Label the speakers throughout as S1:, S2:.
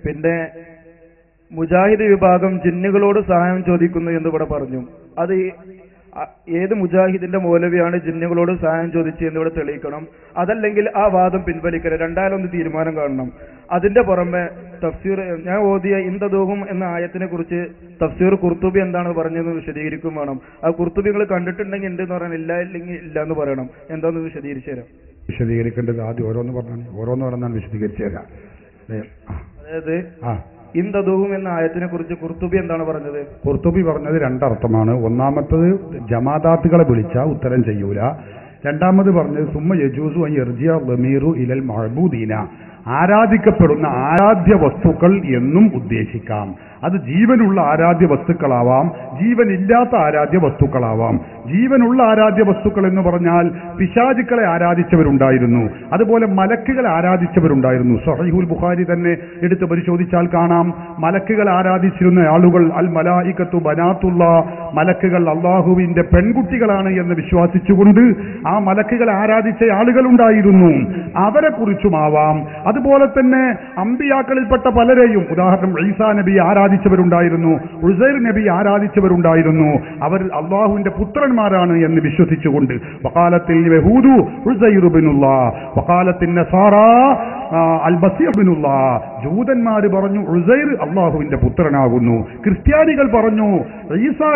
S1: പിന്നെ മുജാഹിദ് വിഭാഗം ജിന്നുകളോട് സഹായം ചോദിക്കുന്നു എന്ന് ഇവിടെ പറഞ്ഞു. അത് ഏത് മുജാഹിദിന്റെ മൗലവിയാണ് ജിന്നുകളോട് സഹായം ചോദിച്ചു എന്നിവിടെ തെളിയിക്കണം. അതല്ലെങ്കിൽ ആ വാദം പിൻവലിക്കരുത്. രണ്ടായാലൊന്ന് തീരുമാനം കാണണം. അതിന്റെ പുറമെ തഫ്സീർ ഞാൻ ഓതിയ ഇന്ദദൂഹും എന്ന ആയത്തിനെ കുറിച്ച് തഫ്സീർ ഖുർത്തുബി എന്താണ് പറഞ്ഞതെന്ന് വിശദീകരിക്കും വേണം. ആ ഖുർത്തുബി നിങ്ങൾ കണ്ടിട്ടുണ്ടെങ്കിൽ ഉണ്ട് എന്ന് പറയാൻ, ഇല്ല ഇല്ലെങ്കിൽ ഇല്ല എന്ന് പറയണം. എന്താണെന്ന് വിശദീകരിച്ചു തരാം.
S2: വിശദീകരിക്കേണ്ടത് ആദ്യം ഓരോന്ന് പറഞ്ഞാൽ വിശദീകരിച്ചു തരാം.
S1: അതായത് ഇന്ദദൂഹും എന്ന ആയത്തിനെ കുറിച്ച് ഖുർത്തുബി എന്താണ് പറഞ്ഞത്?
S2: ഖുർത്തുബി പറഞ്ഞത് രണ്ടർത്ഥമാണ്. ഒന്നാമത്തത് ജമാദാത്തുകളെ വിളിച്ചാൽ ഉത്തരം ചെയ്യൂല. രണ്ടാമത് പറഞ്ഞത് സുമ്മ യജൂസു അൻ യർജിഅ ദമീറു ഇലൽ മഅബൂദീന, ആരാധിക്കപ്പെടുന്ന ആരാധ്യ വസ്തുക്കൾ എന്നും ഉദ്ദേശിക്കാം. അത് ജീവനുള്ള ആരാധ്യ വസ്തുക്കളാവാം, ജീവനില്ലാത്ത ആരാധ്യ വസ്തുക്കളാവാം. ജീവനുള്ള ആരാധ്യ വസ്തുക്കൾ എന്ന് പറഞ്ഞാൽ പിശാചുക്കളെ ആരാധിച്ചവരുണ്ടായിരുന്നു, അതുപോലെ മലക്കുകളെ ആരാധിച്ചവരുണ്ടായിരുന്നു. സഹീഹുൽ ബുഖാരി തന്നെ എടുത്ത് പരിശോധിച്ചാൽ കാണാം, മലക്കുകൾ ആരാധിച്ചിരുന്ന ആളുകൾ അൽ മലായികത്തു ബനാത്തുള്ള, മലക്കുകൾ അള്ളാഹുവിന്റെ പെൺകുട്ടികളാണ് എന്ന് വിശ്വസിച്ചുകൊണ്ട് ആ മലക്കുകളെ ആരാധിച്ച ആളുകളുണ്ടായിരുന്നു. അവരെ കുറിച്ചുമാവാം. അതുപോലെ തന്നെ അമ്പിയാക്കളിൽപ്പെട്ട പലരെയും, ഉദാഹരണം ഈസാ നബി ആരാധിച്ചവരുണ്ടായിരുന്നു, ഉസൈർ നബി ആരാധിച്ചവരുണ്ടായിരുന്നു. അവർ അള്ളാഹുവിന്റെ പുത്രന്മാരാണ് എന്ന് വിശ്വസിച്ചുകൊണ്ട് വഖാലത്തിൽ യഹൂദു ഉസൈർ ഇബ്നുല്ലാഹ് വഖാലത്തിൻ നസാറാ അൽ മസീഹ് ഇബ്നുല്ലാഹ്, ജൂതന്മാർ പറഞ്ഞു ഉസൈർ അള്ളാഹുവിന്റെ പുത്രനാകുന്നു, ക്രിസ്ത്യാനികൾ പറഞ്ഞു ഈസാ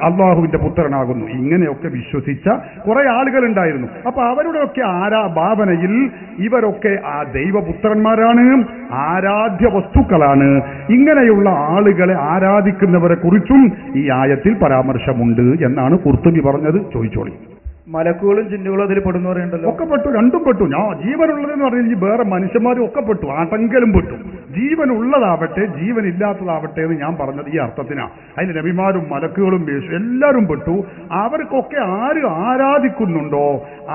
S2: അള്ളാഹുവിന്റെ പുത്രനാകുന്നു. ഇങ്ങനെയൊക്കെ വിശ്വസിച്ച കുറെ ആളുകൾ ഉണ്ടായിരുന്നു. അപ്പൊ അവരുടെയൊക്കെ ഭാവനയിൽ ഇവരൊക്കെ ആ ദൈവപുത്രന്മാരാണ്, ആരാധ്യ വസ്തുക്കളാണ്. ഇങ്ങനെയുള്ള ആളുകളെ ആരാധിക്കുന്നവരെ കുറിച്ചും ഈ ആയത്തിൽ പരാമർശമുണ്ട് എന്നാണ് ഖുർത്തുബി പറഞ്ഞത്. ചോദിച്ചോളി.
S1: മലക്കുകളും ജിന്നുകളും അതിൽ പെടുന്നവരുണ്ടല്ലോ.
S2: ഒക്കെ പെട്ടു, രണ്ടും പെട്ടു. ഞാൻ ജീവനുള്ളതെന്ന് പറഞ്ഞാൽ ഈ വേറെ മനുഷ്യന്മാരും ഒക്കെ പെട്ടു, ആട്ടെങ്കിലും പെട്ടു. ജീവനുള്ളതാവട്ടെ ജീവനില്ലാത്തതാവട്ടെ എന്ന് ഞാൻ പറഞ്ഞത് ഈ അർത്ഥത്തിനാണ്. അതിന് നബിമാരും മലക്കുകളും എല്ലാവരും പെട്ടു. അവർക്കൊക്കെ ആര് ആരാധിക്കുന്നുണ്ടോ,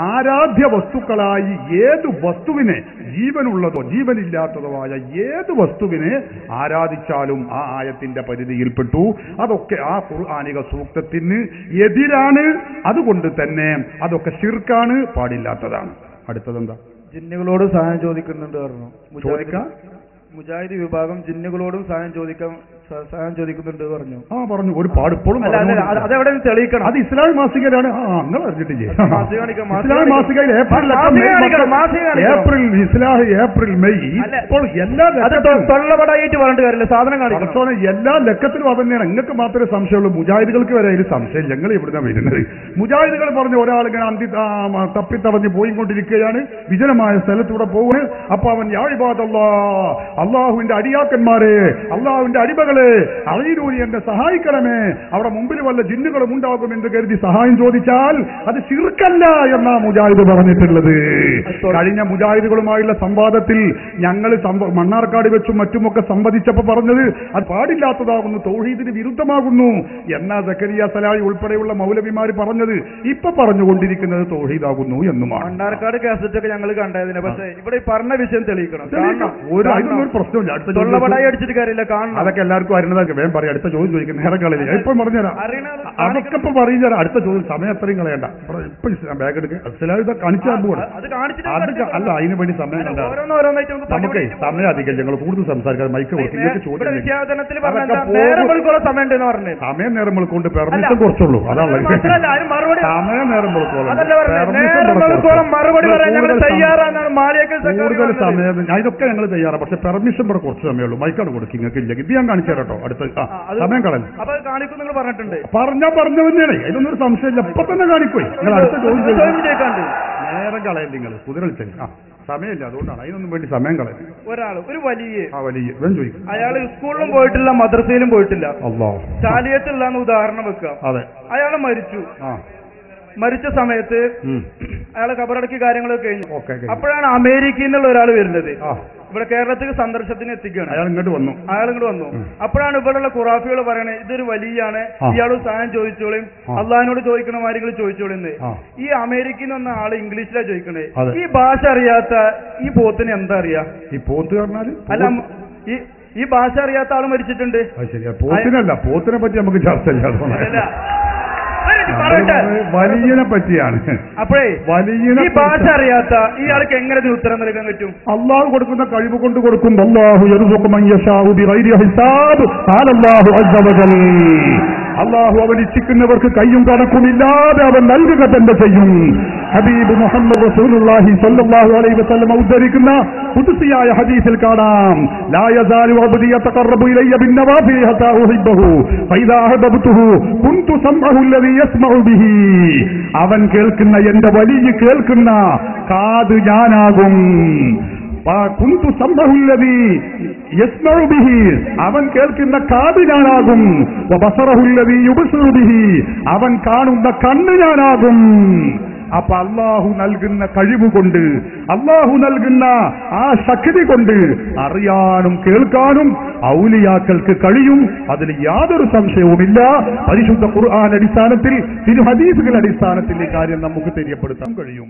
S2: ആരാധ്യ വസ്തുക്കളായി ഏത് വസ്തുവിനെ, ജീവനുള്ളതോ ജീവനില്ലാത്തതോ ആയ ഏത് വസ്തുവിനെ ആരാധിച്ചാലും ആ ആയത്തിന്റെ പരിധിയിൽപ്പെട്ടു. അതൊക്കെ ആ ഖുർആനിക സൂക്തത്തിന് എതിരാണ്. അതുകൊണ്ട് തന്നെ അതൊക്കെ ശിർക്കാണ്, പാടില്ലാത്തതാണ്. അടുത്തതെന്താ?
S1: ജിന്നുകളോട് സഹായം ചോദിക്കുന്നുണ്ട് പറഞ്ഞു.
S2: ചോദിക്കാം.
S1: മുജാഹിദ് വിഭാഗം ജിന്നുകളോടും സഹായം ചോദിക്കുന്നുണ്ട് പറഞ്ഞു.
S2: പറഞ്ഞു. ഒരുപാട് ഇപ്പോഴും
S1: അതെവിടെ തെളിയിക്കണം.
S2: അത് ഇസ്ലാമിക് മാസികയിലാണ്. നിങ്ങൾ അറിഞ്ഞിട്ടില്ലേ? ഇസ്ലാമിക് മാസികയിൽ ഏപ്രിൽ മെയ് ഇപ്പോൾ എല്ലാ
S1: തൊള്ളപടായിട്ട് പറഞ്ഞിട്ട് കാര്യമില്ല, സാധനം കാണിക്കണം.
S2: എല്ലാ ലക്കത്തിലും അതന്നെയാണ്. നിങ്ങൾക്ക് മാത്രമേ സംശയമുള്ളൂ, മുജാഹിദുകൾക്ക് വരെ അതിൽ സംശയം. ഞങ്ങൾ ഇവിടുന്ന് വരുന്നത് മുജാഹിദുകൾ പറഞ്ഞ ഒരാളിങ്ങനെ തപ്പിത്തവഞ്ഞ് പോയിക്കൊണ്ടിരിക്കുകയാണ്, വിജനമായ സ്ഥലത്തൂടെ പോകുന്നത്. അപ്പൊ അവൻ യാ ഇബാദല്ലാഹ്, അള്ളാഹുവിന്റെ അടിയാക്കന്മാരെ, അള്ളാഹുവിന്റെ അടിമകളെ, അഴീരൂരി എന്നെ സഹായിക്കണമേ, അവിടെ മുമ്പിൽ വല്ല ജിന്നുകളും ഉണ്ടാകും എന്ന് കരുതി സഹായം ചോദിച്ചാൽ അത് ശിർക്കല്ല എന്നാ മുജാഹിദ് പറഞ്ഞിട്ടുള്ളത്. കഴിഞ്ഞ മുജാഹിദുകളുമായുള്ള സംവാദത്തിൽ ഞങ്ങൾ മണ്ണാർക്കാട് വെച്ചും മറ്റുമൊക്കെ സംവദിച്ചപ്പോൾ പറഞ്ഞത് അത് പാടില്ലാത്തതാകുന്നു, തൗഹീദിന് വിരുദ്ധമാകുന്നു എന്നാ സക്കരിയ സലാഹി ഉൾപ്പെടെയുള്ള മൗലവിമാർ പറഞ്ഞത്. ഇപ്പൊ പറഞ്ഞുകൊണ്ടിരിക്കുന്നത് തൗഹീദാകുന്നു എന്നുമാണ്.
S1: മണ്ണാർക്കാട് കാസറ്റൊക്കെ ഞങ്ങൾ കണ്ടതിന്. പക്ഷേ ഇവിടെ പറഞ്ഞ വിഷയം തെളിയിക്കണം.
S2: ഒരു പ്രശ്നമില്ല.
S1: അടിച്ചിട്ട് കാര്യമില്ല, കാണണം.
S2: അതൊക്കെ എല്ലാവർക്കും അറിയുന്നതൊക്കെ വേഗം പറയാം. അടുത്ത ചോദ്യം ചോദിക്കുന്നത് നേരെ കളയില്ല. ഇപ്പം പറഞ്ഞുതരാം, അതൊക്കെ ഇപ്പൊ പറയുന്നതരാം. അടുത്ത ചോദ്യം സമയം അത്രയും കളയണ്ട. ഇപ്പൊ ബാഗ് എടുക്കുക കാണിച്ചാൽ പോകണം. അല്ല, അതിനു വേണ്ടി സമയം കണ്ട നമുക്ക് സമയം അധികം. ഞങ്ങൾ കൂടുതൽ സംസാരിക്കാതെ മൈക്ക് കൊടുക്കും. സമയം നേരം കൊണ്ട് പെർമിഷൻ കുറച്ചുള്ളൂ. അതാണ് സമയം നേരം കൂടുതൽ സമയം. ഇതൊക്കെ ഞങ്ങൾ തയ്യാറാണ്. പക്ഷെ പെർമിഷൻ ഇവിടെ കുറച്ച് സമയമുള്ളൂ. മൈക്കാണ് കൊടുക്കും. നിങ്ങൾക്ക് ഇല്ലെങ്കിൽ ഇത് ഞാൻ കാണിച്ചു തരാട്ടോ. അടുത്ത സമയം കളഞ്ഞു പറഞ്ഞാൽ പറഞ്ഞു തന്നെയാണ്. ഇതൊന്നും സംശയമില്ല. ഇപ്പൊ തന്നെ കാണിക്കോ. നിങ്ങൾ അടുത്ത ചോദ്യം നേരം കളയല്ല. നിങ്ങൾ കുതിരളിച്ചത് സമയമില്ല, അതുകൊണ്ടാണ്. അതിനൊന്നും വേണ്ടി സമയം കളയുന്നത്.
S1: ഒരു വലിയ
S2: ചോദിക്കും.
S1: അയാൾ സ്കൂളിലും പോയിട്ടില്ല, മദ്രസയിലും പോയിട്ടില്ല, ചാലിയത്തുള്ള ഉദാഹരണം വെക്കുക.
S2: അതെ,
S1: അയാൾ മരിച്ച സമയത്ത് അയാളെ കബറടക്കി കാര്യങ്ങളൊക്കെ കഴിഞ്ഞു. അപ്പോഴാണ് അമേരിക്കയിൽ നിന്നുള്ള ഒരാൾ വരുന്നത്. ഇവിടെ കേരളത്തിൽ സന്ദർശനത്തിന് എത്തിക്കുകയാണ്. അയാൾ ഇങ്ങോട്ട് വന്നു. അപ്പോഴാണ് ഇവിടെയുള്ള ഖുറാഫികൾ പറയണേ, ഇതൊരു വലിയാണ്, ഇയാളോട് സഹായം ചോദിച്ചോളും, അള്ളാഹിനോട് ചോദിക്കണ മാതിരി ചോദിച്ചോളിന്ന്. ഈ അമേരിക്കയിൽ നിന്ന് വന്ന ആള് ഇംഗ്ലീഷിലാണ് ചോദിക്കണേ. ഈ ഭാഷ അറിയാത്ത ഈ പോത്തിന് എന്താ അറിയാ?
S2: ഈ പോത്ത് പറഞ്ഞാൽ
S1: അല്ല, ഈ ഭാഷ അറിയാത്ത ആള് മരിച്ചിട്ടുണ്ട്.
S2: പോത്തിനല്ല, പോത്തിനെ പറ്റി നമുക്ക് ചർച്ച ചെയ്യാം.
S1: പറയട്ടെ,
S2: വലിയനെ പറ്റിയാണ്.
S1: അപ്പോഴേ
S2: വലിയനെ
S1: ഈ ഭാഷ അറിയാത്ത ഇയാൾക്ക് എങ്ങനെ ഇതിന് ഉത്തരം നൽകാൻ പറ്റും?
S2: അള്ളാഹു കൊടുക്കുന്ന കഴിവ് കൊണ്ട് കൊടുക്കും. അല്ലാഹു യർസുഖു മൻ യശാഉ ബിഗൈരി ഹിസാബ് ഖാല അല്ലാഹു അസ്സ വജൽ. അള്ളാഹു അവൻ ഇച്ഛിക്കുന്നവർക്ക് കയ്യും കണക്കുമില്ലാതെ അവൻ നൽകുക തന്നെ ചെയ്യും. ഹബീബ് മുഹമ്മദ് റസൂലുള്ളാഹി സ്വല്ലല്ലാഹു അലൈഹി വസല്ലം ഉദ്ധരിക്കുന്ന ഖുദ്സിയായ ഹദീസിൽ കാണാം, ലാ യസാലു അബ്ദി യതഖറബു ഇലയ്യ ബിന്നവാഫിൽ ഹത്താ ഉഹിബ്ബഹു ഫൈദാ അഹബബ്തുഹു കുൻതു സമഅഹു അല്ലദീ യസ്മഉ ബിഹി. അവൻ കേൾക്കുന്ന, എന്റെ വലിയ കേൾക്കുന്ന കാത് ഞാനാകും. കുന്തു സമഅഹു അല്ലദീ യസ്മഉ ബിഹി, അവൻ കേൾക്കുന്ന കാത് ഞാനാകും. വബസറഹു അല്ലദീ യുബ്സിറു ബിഹി, അവൻ കാണുന്ന കണ്ണ് ഞാനാകും. അപ്പൊ അള്ളാഹു നൽകുന്ന കഴിവുകൊണ്ട്, അള്ളാഹു നൽകുന്ന ആ ശക്തി കൊണ്ട് അറിയാനും കേൾക്കാനും ഔലിയാക്കൾക്ക് കഴിയും. അതിൽ യാതൊരു സംശയവുമില്ല. പരിശുദ്ധ ഖുർആൻ അടിസ്ഥാനത്തിൽ, തിരു ഹദീസുകൾ അടിസ്ഥാനത്തിൽ ഈ കാര്യം നമുക്ക് തെര്യപ്പെടുത്താൻ കഴിയും.